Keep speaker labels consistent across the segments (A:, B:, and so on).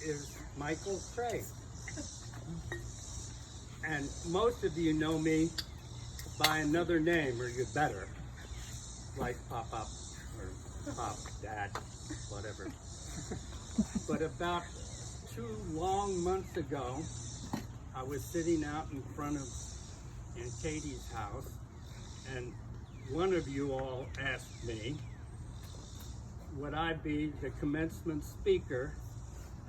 A: is Michael Craig. And most of you know me by another name, or you better, like Pop-Up or Pop, Dad, whatever. But about 2 long months ago, I was sitting out in front of Aunt Katie's house, and one of you all asked me, would I be the commencement speaker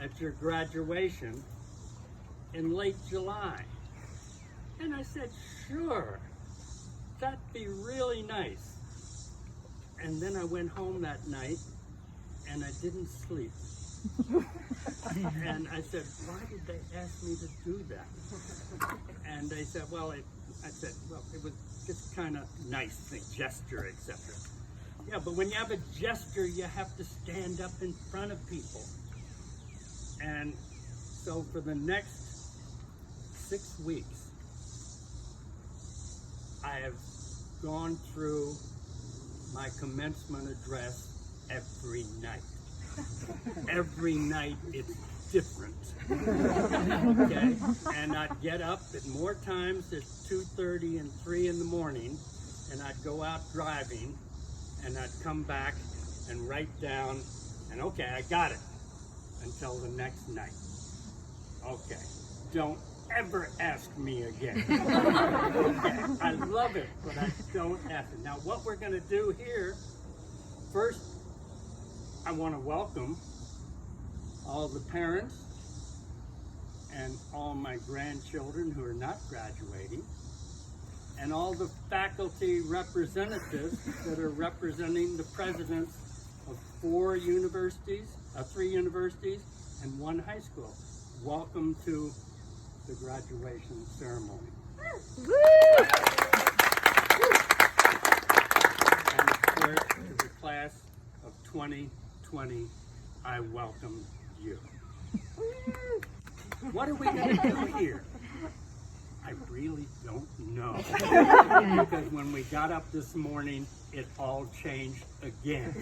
A: at your graduation in late July? And I said, sure, that'd be really nice. And then I went home that night and I didn't sleep. And I said, why did they ask me to do that? And they said, well, I said, well, it was just kind of nice thing, gesture, etc. Yeah, but when you have a gesture, you have to stand up in front of people. And so for the next 6 weeks, I have gone through my commencement address every night. Every night it's different. Okay? And I'd get up at more times at 2:30 and 3 in the morning, and I'd go out driving, and I'd come back and write down, and okay, I got it, until the next night. Okay, don't ever ask me again. Okay, I love it, but I don't ask it. Now, what we're going to do here, first, I want to welcome all the parents and all my grandchildren who are not graduating, and all the faculty representatives that are representing the presidents of 3 universities and 1 high school. Welcome to the graduation ceremony. And to the class of 2020, I welcome you. What are we going to do here? I really don't know. Because when we got up this morning, it all changed again.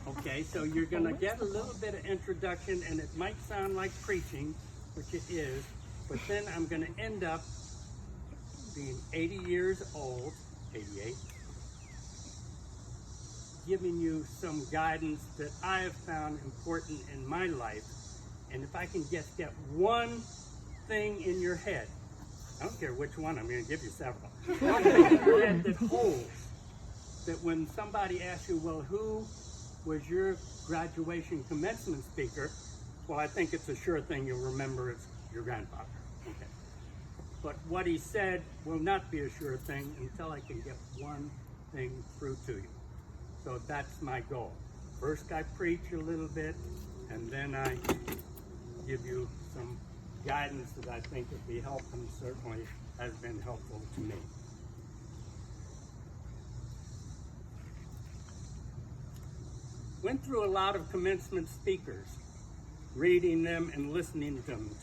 A: Okay, so you're going to get a little bit of introduction, and it might sound like preaching, which it is, but then I'm going to end up being 80 years old, 88, giving you some guidance that I have found important in my life. And if I can just get one thing in your head, I don't care which one, I'm going to give you several. One thing in your head that holds, that when somebody asks you, well, who was your graduation commencement speaker? Well, I think it's a sure thing you'll remember it's your grandfather. Okay. But what he said will not be a sure thing until I can get one thing through to you. So that's my goal. First I preach a little bit, and then I give you some guidance that I think would be helpful, and certainly has been helpful to me. Went through a lot of commencement speakers, reading them and listening to them,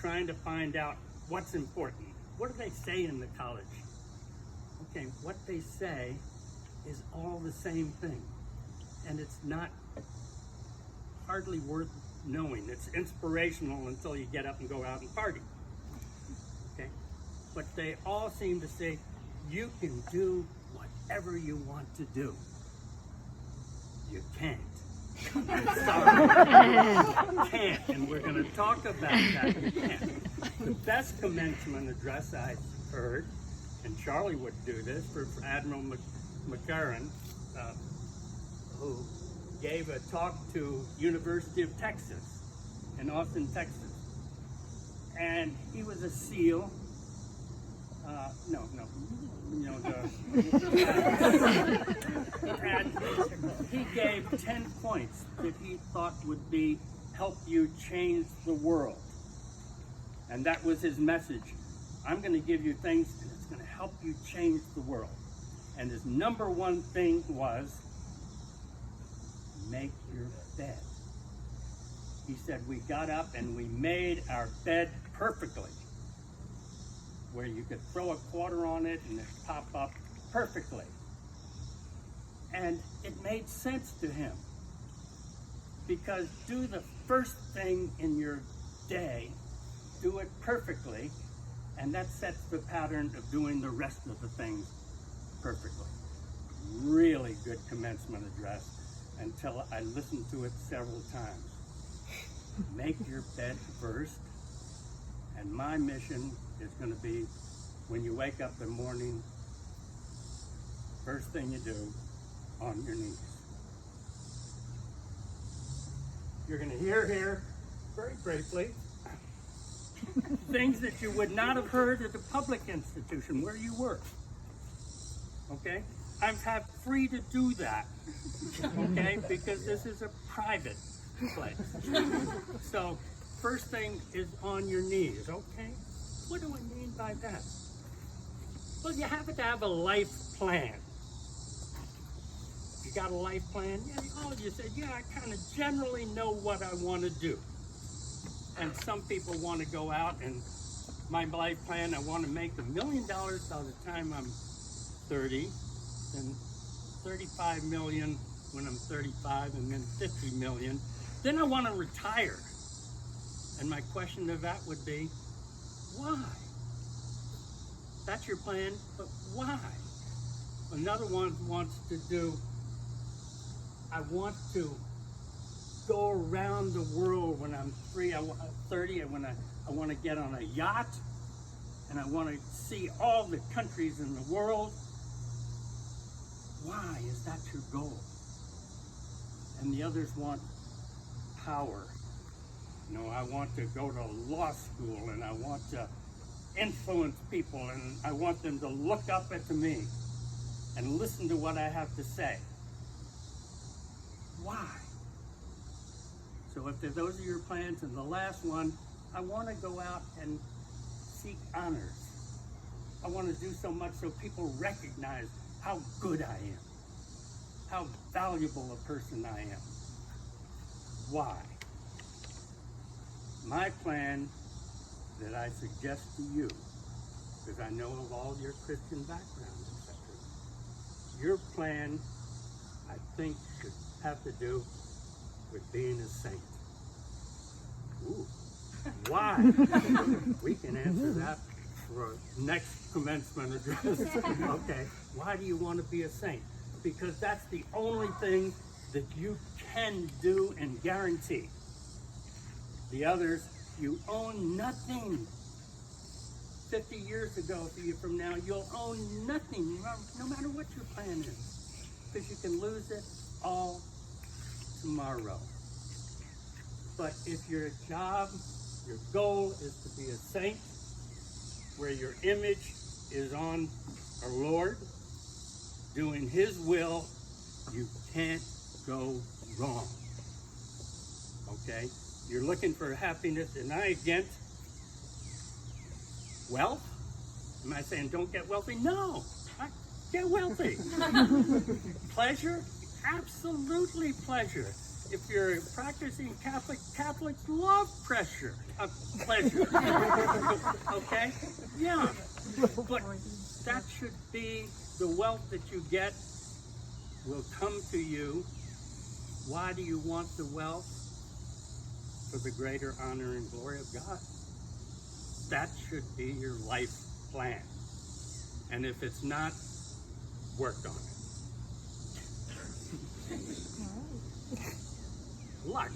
A: trying to find out what's important. What do they say in the college? Okay, what they say is all the same thing, and it's not hardly worth knowing. It's inspirational until you get up and go out and party. Okay, but they all seem to say you can do whatever you want to do. You can't. I'm sorry. You can't, and we're going to talk about that. You can't. The best commencement address I heard, and Charlie would do this, for Admiral McCarran, who gave a talk to University of Texas in Austin, Texas. And he was a SEAL. And he gave 10 points that he thought would help you change the world. And that was his message. I'm going to give you things and it's going to help you change the world. And his number 1 thing was, make your bed. He said we got up and we made our bed perfectly, where you could throw a quarter on it and it pop up perfectly. And it made sense to him. Because do the first thing in your day, do it perfectly, and that sets the pattern of doing the rest of the things perfectly. Really good commencement address until I listened to it several times. Make your bed first, and my mission is going to be when you wake up in the morning, first thing you do, on your knees. You're going to hear here, very briefly, things that you would not have heard at a public institution where you work. Okay? I've had free to do that. Okay? Because this is a private place. So, first thing is on your knees. Okay? What do I mean by that? Well, you have to have a life plan. You got a life plan? Yeah, all of you say, yeah, I kind of generally know what I want to do. And some people want to go out and my life plan, I want to make $1 million by the time I'm 30, then 35 million when I'm 35, and then 50 million. Then I want to retire. And my question to that would be, why? That's your plan, but why? Another one wants to do, I want to go around the world when I'm 30, and when I want to get on a yacht, and I want to see all the countries in the world. Why is that your goal? And the others want power. You know, I want to go to law school, and I want to influence people, and I want them to look up at me and listen to what I have to say. Why? So if those are your plans, and the last one, I want to go out and seek honors. I want to do so much so people recognize how good I am, how valuable a person I am. Why? My plan that I suggest to you, because I know of all your Christian backgrounds, etc. Your plan, I think, should have to do with being a saint. Ooh, why? We can answer that for next commencement address. Okay, why do you want to be a saint? Because that's the only thing that you can do and guarantee. The others, you own nothing. 50 years ago, from now, you'll own nothing, no matter what your plan is, because you can lose it all tomorrow. But if your job, your goal is to be a saint, where your image is on our Lord, doing His will, you can't go wrong. Okay? You're looking for happiness, and I against wealth? Am I saying don't get wealthy? No, get wealthy. Pleasure? Absolutely pleasure. If you're a practicing Catholic, Catholics love pleasure. Okay? Yeah. But that should be the wealth that you get will come to you. Why do you want the wealth? For the greater honor and glory of God. That should be your life plan. And if it's not, work on it. Luck.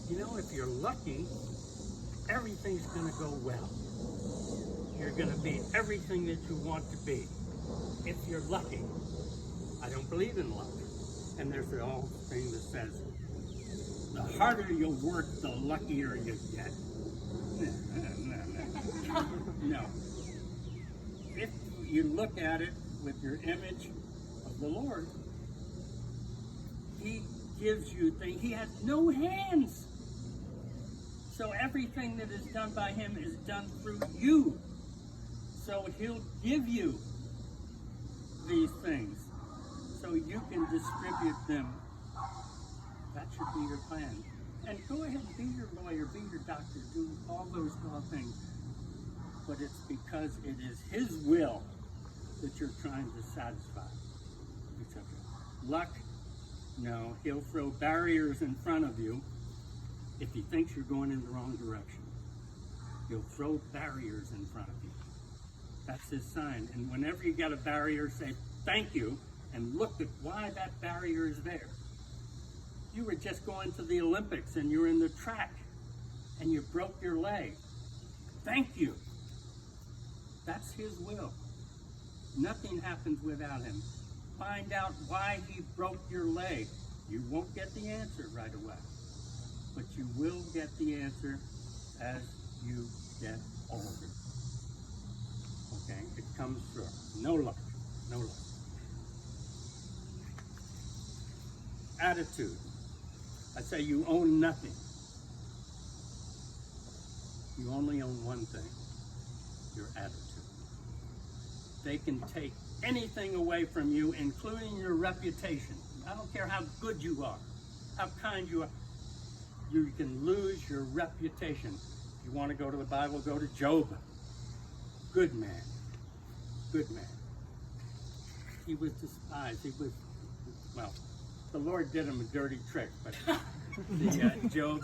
A: You know, if you're lucky, everything's going to go well. You're going to be everything that you want to be. If you're lucky. I don't believe in luck. And there's an old thing that says, the harder you work, the luckier you get. No. If you look at it with your image of the Lord, He gives you things. He has no hands. So everything that is done by Him is done through you. So He'll give you these things so you can distribute them. That should be your plan. And go ahead and be your lawyer, be your doctor, do all those things. But it's because it is His will that you're trying to satisfy. Luck No, he'll throw barriers in front of you if he thinks you're going in the wrong direction. He'll throw barriers in front of you. That's his sign. And whenever you get a barrier, say thank you and look at why that barrier is there. You were just going to the Olympics and you're in the track and you broke your leg. Thank you. That's his will. Nothing happens without him. Find out why he broke your leg. You won't get the answer right away, but you will get the answer as you get older. Okay, it comes through. No luck, no luck. Attitude. I say you own nothing. You only own one thing, your attitude. They can take anything away from you, including your reputation. I don't care how good you are, how kind you are. You can lose your reputation. If you want to go to the Bible, go to Job. Good man. Good man. He was despised. He was, well, the Lord did him a dirty trick, but the Job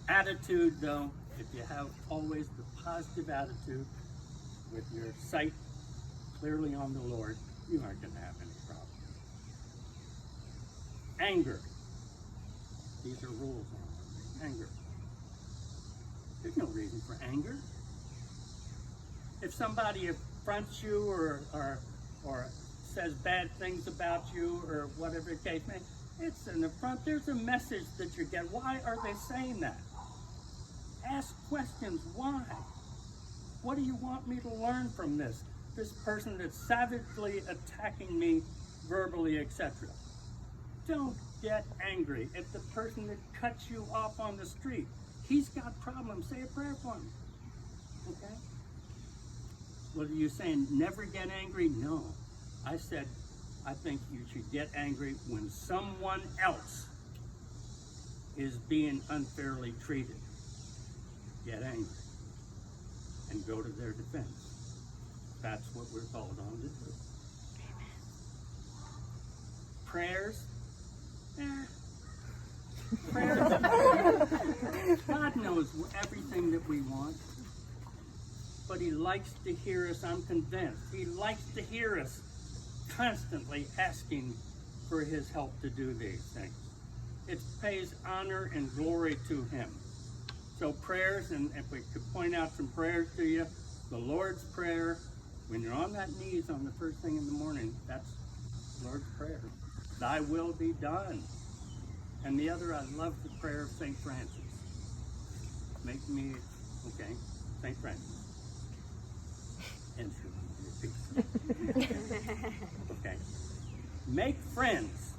A: attitude, though, if you have always the positive attitude with your sight clearly on the Lord, you aren't going to have any problem. Anger. These are rules on anger. There's no reason for anger. If somebody affronts you or says bad things about you or whatever the case may be, it's an affront. There's a message that you get. Why are they saying that? Ask questions. Why? What do you want me to learn from this? This person that's savagely attacking me verbally, etc. Don't get angry at the person that cuts you off on the street. He's got problems. Say a prayer for him. Okay? What are you saying? Never get angry? No. I said, I think you should get angry when someone else is being unfairly treated. Get angry and go to their defense. That's what we're called on to do. Prayers? Prayers. God knows everything that we want, but he likes to hear us. I'm convinced. He likes to hear us constantly asking for his help to do these things. It pays honor and glory to him. So prayers, and if we could point out some prayers to you, the Lord's Prayer, when you're on that knees on the first thing in the morning, that's Lord's Prayer. Thy will be done. And the other, I love the prayer of St. Francis. Make me, okay, St. Francis. And okay. Make friends.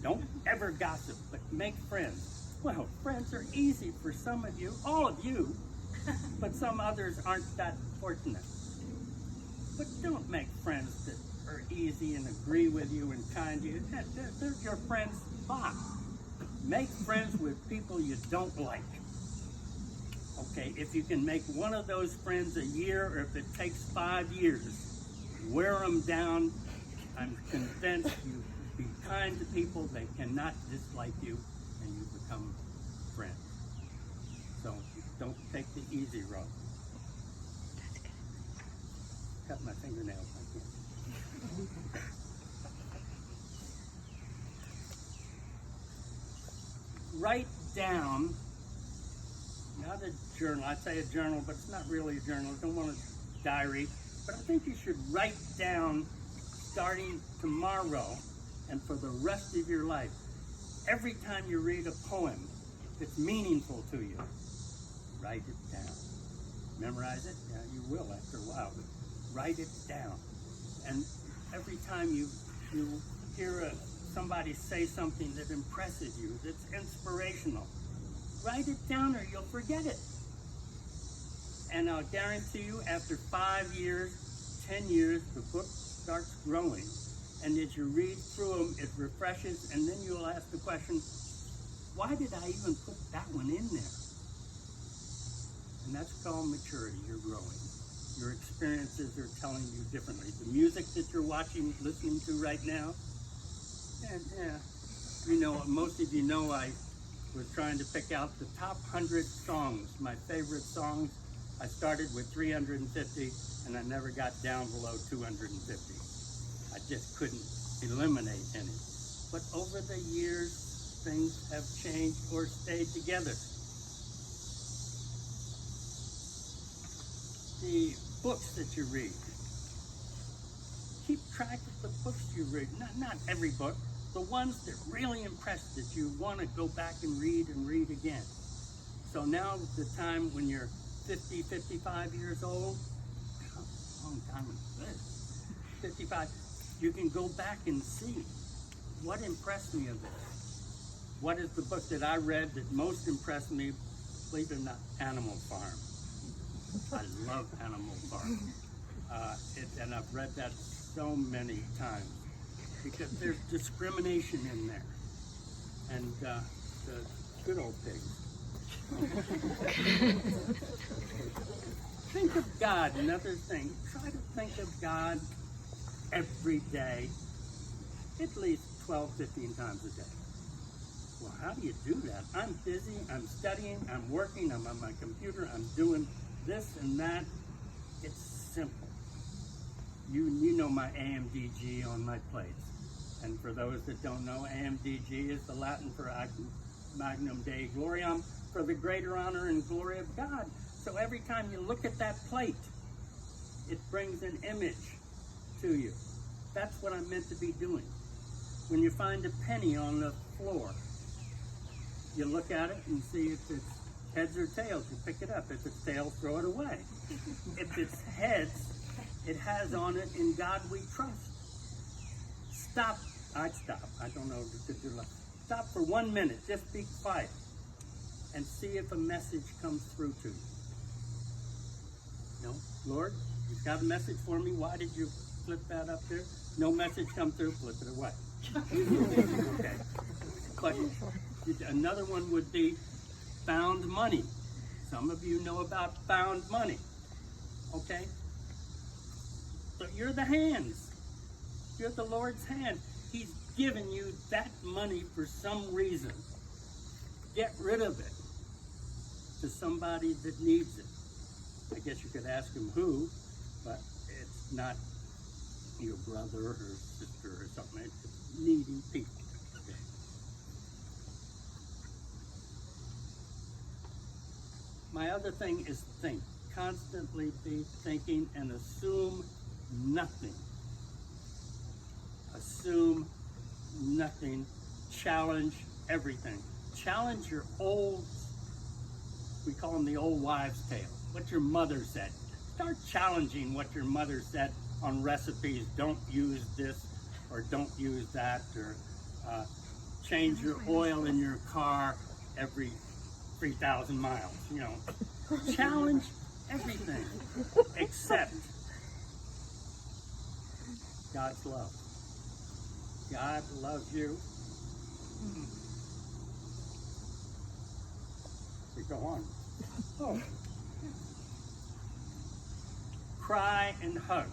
A: Don't ever gossip, but make friends. Well, friends are easy for some of you, all of you, but some others aren't that fortunate. But don't make friends that are easy and agree with you and kind to you. They're your friends' spot. Make friends with people you don't like. Okay, if you can make one of those friends a year, or if it takes 5 years, wear them down. I'm convinced you be kind to people. They cannot dislike you, and you become friends. So don't take the easy road. Cut my fingernails. I can't. Write down, not a journal, I'd say a journal, but it's not really a journal. I don't want a diary, but I think you should write down starting tomorrow and for the rest of your life. Every time you read a poem that's meaningful to you, write it down. Memorize it? Yeah, you will after a while, but write it down. And every time you hear somebody say something that impresses you, that's inspirational, write it down or you'll forget it. And I'll guarantee you, after 5 years, 10 years, the book starts growing. And as you read through them, it refreshes, and then you'll ask the question, why did I even put that one in there? And that's called maturity. You're growing. Your experiences are telling you differently. The music that you're watching, listening to right now, and You know, most of you know I was trying to pick out the top 100 songs, my favorite songs. I started with 350 and I never got down below 250. I just couldn't eliminate any. But over the years, things have changed or stayed together. The books that you read. Keep track of the books you read. Not every book. The ones that really impressed that you want to go back and read again. So now the time when you're 50, 55 years old, a long time ago, 55, you can go back and see what impressed me of this. What is the book that I read that most impressed me? Believe it or not, Animal Farm. I love Animal Farm. And I've read that so many times because there's discrimination in there. And the good old pigs. Think of God, another thing. Try to think of God every day, at least 12, 15 times a day. Well, how do you do that? I'm busy, I'm studying, I'm working, I'm on my computer, I'm doing this and that. It's simple. You know my AMDG on my plates. And for those that don't know, AMDG is the Latin for Magnum Dei Gloriam, for the greater honor and glory of God. So every time you look at that plate, it brings an image to you. That's what I'm meant to be doing. When you find a penny on the floor, you look at it and see if it's heads or tails. You pick it up. If it's tails, throw it away. If it's heads, it has on it, "In God we trust." Stop. I'd stop. I don't know if you could do that. Stop for 1 minute. Just be quiet and see if a message comes through to you. No, Lord, you've got a message for me. Why did you flip that up there? No message come through. Flip it away. Okay. But another one would be found money. Some of you know about found money. Okay? So you're the hands. You're the Lord's hand. He's given you that money for some reason. Get rid of it to somebody that needs it. I guess you could ask him who, but it's not your brother or sister or something. It's needy people. Okay. My other thing is think. Constantly be thinking and assume nothing. Assume nothing. Challenge everything. Challenge your old, we call them the old wives' tale. What your mother said. Start challenging what your mother said on recipes. Don't use this or don't use that, or change your oil in your car every 3,000 miles. You know, challenge everything except God's love. God loves you. We go on. Oh. Cry and hug.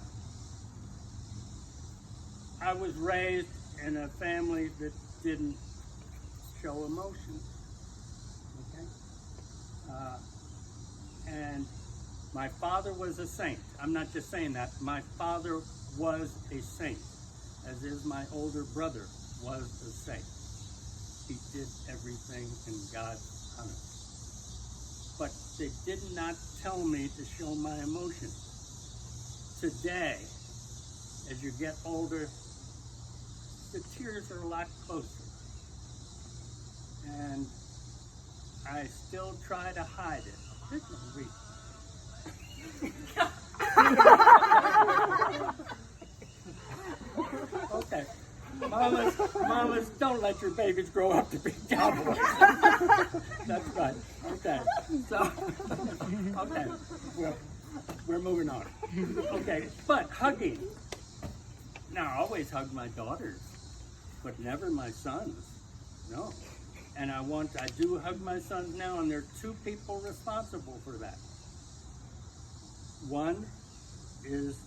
A: I was raised in a family that didn't show emotion. Okay? And my father was a saint. I'm not just saying that. My father was a saint, as is my older brother was a saint. He did everything in God's honor. But they did not tell me to show my emotion. Today, as you get older, the tears are a lot closer. And I still try to hide it. There's no reason. Okay. Mamas, don't let your babies grow up to be cowboys. That's right. Okay. So, okay. We're moving on. Okay. But hugging. Now, I always hug my daughters, but never my sons. No. And I do hug my sons now, and there are two people responsible for that. One is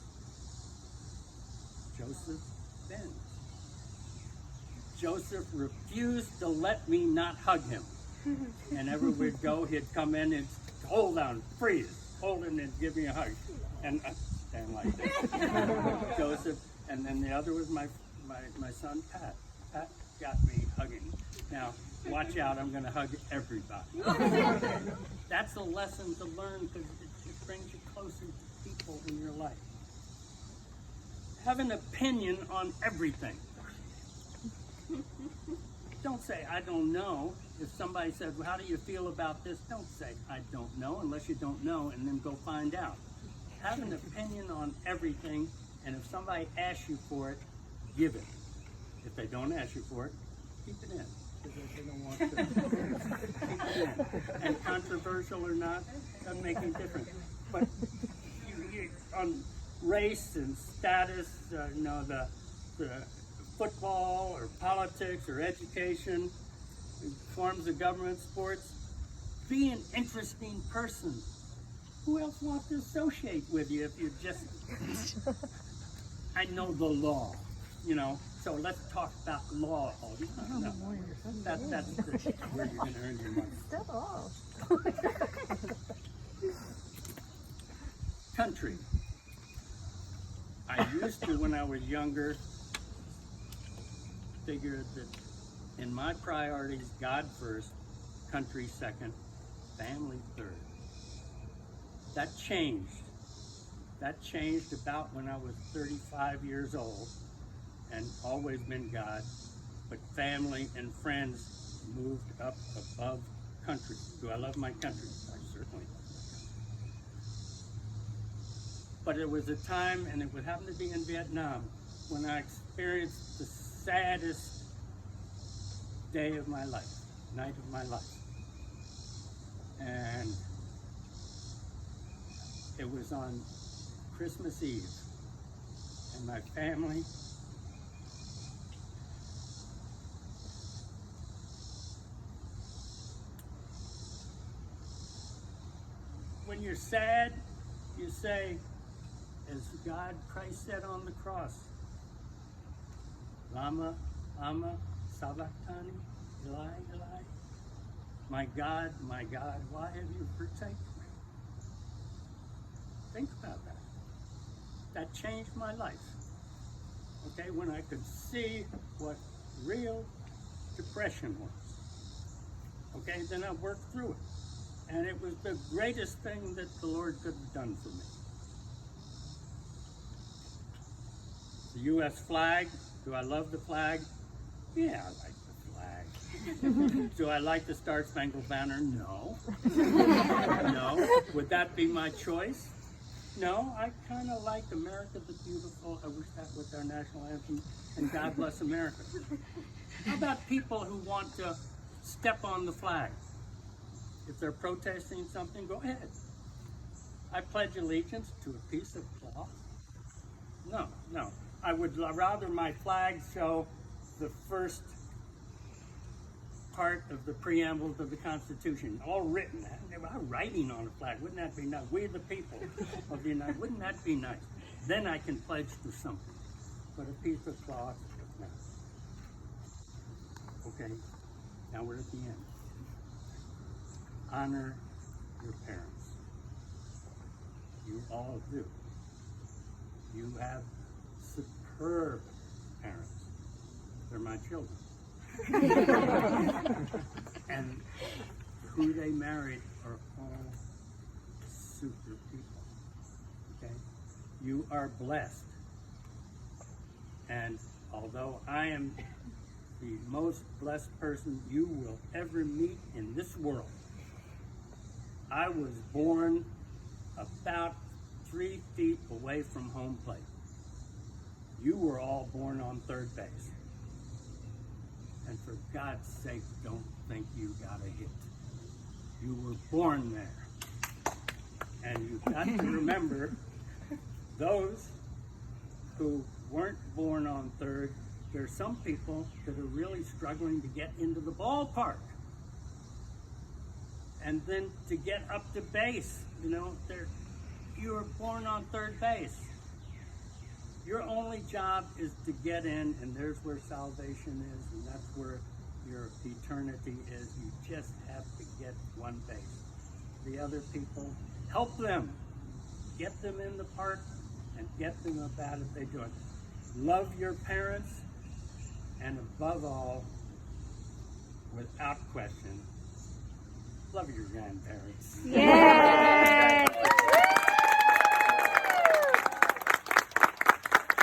A: Joseph Benz. Joseph refused to let me not hug him. And everywhere we'd go, he'd come in and hold on, freeze, hold him and give me a hug. And I stand like this. Joseph, and then the other was my son, Pat. Pat got me hugging. Now, watch out, I'm going to hug everybody. That's a lesson to learn because it brings you closer to people in your life. Have an opinion on everything. Don't say, I don't know. If somebody says, well, how do you feel about this? Don't say, I don't know, unless you don't know, and then go find out. Have an opinion on everything, and if somebody asks you for it, give it. If they don't ask you for it, keep it in. Because they don't want to. Keep it in. And controversial or not, doesn't make any difference. But you, on race and status, the football or politics or education, forms of government, sports, be an interesting person. Who else wants to associate with you if you just, I know the law, so let's talk about law. No. That's where you're going to earn your money.
B: Step off.
A: Country. I used to, when I was younger, figure that in my priorities, God first, country second, family third. That changed. That changed about when I was 35 years old, and always been God, but family and friends moved up above country. Do I love my country? I certainly love my country. But it was a time, and it would happen to be in Vietnam, when I experienced the saddest day of my life, night of my life. And it was on Christmas Eve, and my family when you're sad, you say, as God, Christ said on the cross, Lama, Lama, Sabachthani, Eli, Eli. My God, why have you forsaken me? Think about that. That changed my life. Okay, when I could see what real depression was. Okay, then I worked through it. And it was the greatest thing that the Lord could have done for me. The U.S. flag, do I love the flag? Yeah, I like the flag. Do I like the Star Spangled Banner? No. No. Would that be my choice? No, I kind of like America the Beautiful. I wish that was our national anthem. And God bless America. How about people who want to step on the flag? If they're protesting something, go ahead. I pledge allegiance to a piece of cloth. No. I would rather my flag show the first part of the preamble to the Constitution, all written. Writing on a flag, wouldn't that be nice? We the people of the United, wouldn't that be nice? Then I can pledge to something. But a piece of cloth, no. Okay, now we're at the end. Honor your parents. You all do. You have superb parents. They're my children. And who they married are all super people. Okay? You are blessed. And although I am the most blessed person you will ever meet in this world, I was born about 3 feet away from home plate. You were all born on third base. And for God's sake, don't think you got a hit. You were born there. And you've got to remember, those who weren't born on third, there's some people that are really struggling to get into the ballpark. And then to get up to base, you were born on third base. Your only job is to get in, and there's where salvation is, and that's where your eternity is. You just have to get one base. The other people, help them. Get them in the park and get them about it they do it. Love your parents, and above all, without question, love your grandparents.
B: Yeah.